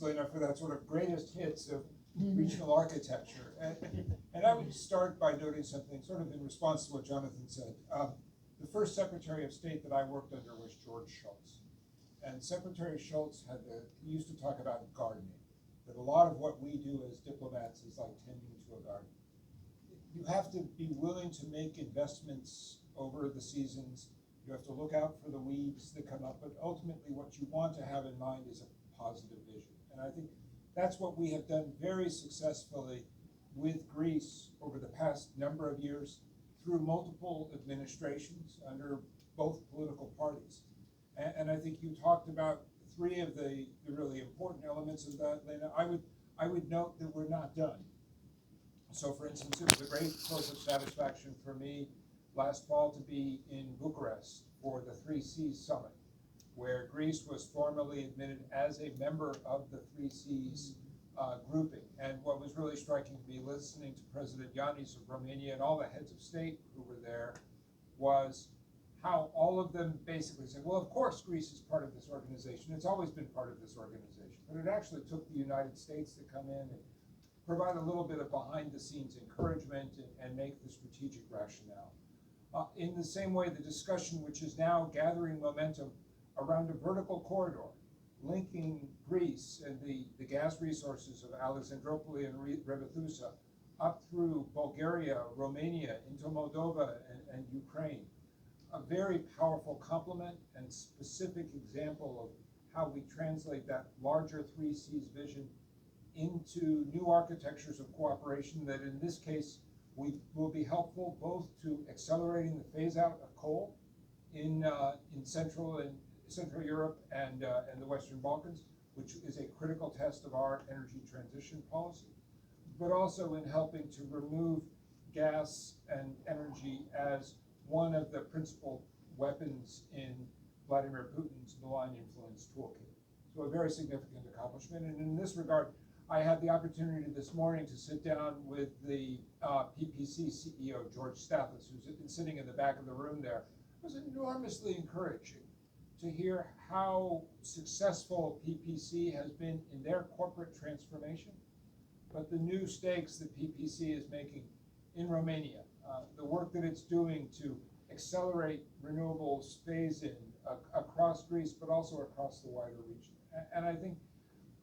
Glenna, for that sort of greatest hits of regional architecture. And I would start by noting something sort of in response to what Jonathan said. The first Secretary of State that I worked under was George Shultz. And Secretary Shultz used to talk about gardening, that a lot of what we do as diplomats is like tending to a garden. You have to be willing to make investments over the seasons. You have to look out for the weeds that come up, but ultimately what you want to have in mind is a positive vision. And I think that's what we have done very successfully with Greece over the past number of years through multiple administrations under both political parties. And I think you talked about three of the really important elements of that, Lena. I would note that we're not done. So for instance, it was a great source of satisfaction for me last fall to be in Bucharest for the 3Cs Summit, where Greece was formally admitted as a member of the 3Cs grouping. And what was really striking to me listening to President Ioannis of Romania and all the heads of state who were there was how all of them basically said, well, of course Greece is part of this organization. It's always been part of this organization. But it actually took the United States to come in and provide a little bit of behind-the-scenes encouragement and make the strategic rationale. In the same way, the discussion which is now gathering momentum around a vertical corridor linking Greece and the gas resources of Alexandropoli and Rebethusa up through Bulgaria, Romania, into Moldova and Ukraine. A very powerful complement and specific example of how we translate that larger 3Cs vision into new architectures of cooperation that in this case will be helpful both to accelerating the phase out of coal in Central Europe and the Western Balkans, which is a critical test of our energy transition policy, but also in helping to remove gas and energy as one of the principal weapons in Vladimir Putin's malign influence toolkit. So a very significant accomplishment. And in this regard, I had the opportunity this morning to sit down with the PPC CEO, George Stathis, who's been sitting in the back of the room there. It was enormously encouraging to hear how successful PPC has been in their corporate transformation, but the new stakes that PPC is making in Romania, the work that it's doing to accelerate renewables phase-in across Greece, but also across the wider region. And I think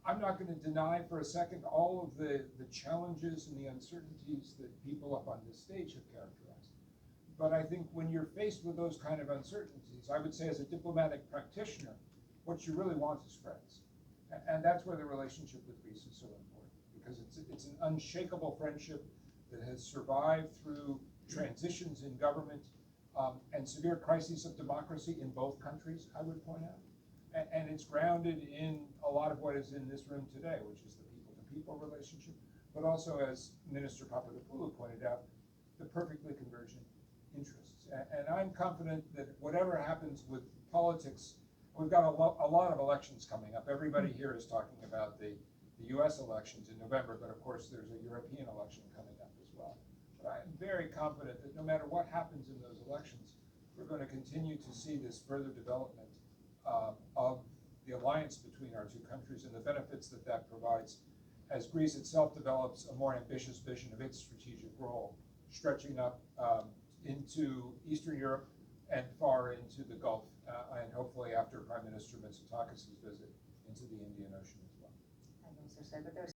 I'm not going to deny for a second all of the challenges and the uncertainties that people up on this stage have characterized. But I think when you're faced with those kind of uncertainties, I would say as a diplomatic practitioner, what you really want is friends. And that's where the relationship with Greece is so important, because it's an unshakable friendship that has survived through transitions in government and severe crises of democracy in both countries, I would point out. And it's grounded in a lot of what is in this room today, which is the people-to-people relationship, but also, as Minister Papadopoulou pointed out, the perfectly convergent interests. And I'm confident that whatever happens with politics, we've got a lot of elections coming up. Everybody here is talking about the US elections in November, but of course there's a European election coming up as well. But I'm very confident that no matter what happens in those elections, we're going to continue to see this further development of the alliance between our two countries and the benefits that that provides as Greece itself develops a more ambitious vision of its strategic role, stretching up into Eastern Europe and far into the Gulf, and hopefully after Prime Minister Mitsotakis' visit into the Indian Ocean as well. I know, Sir, but there's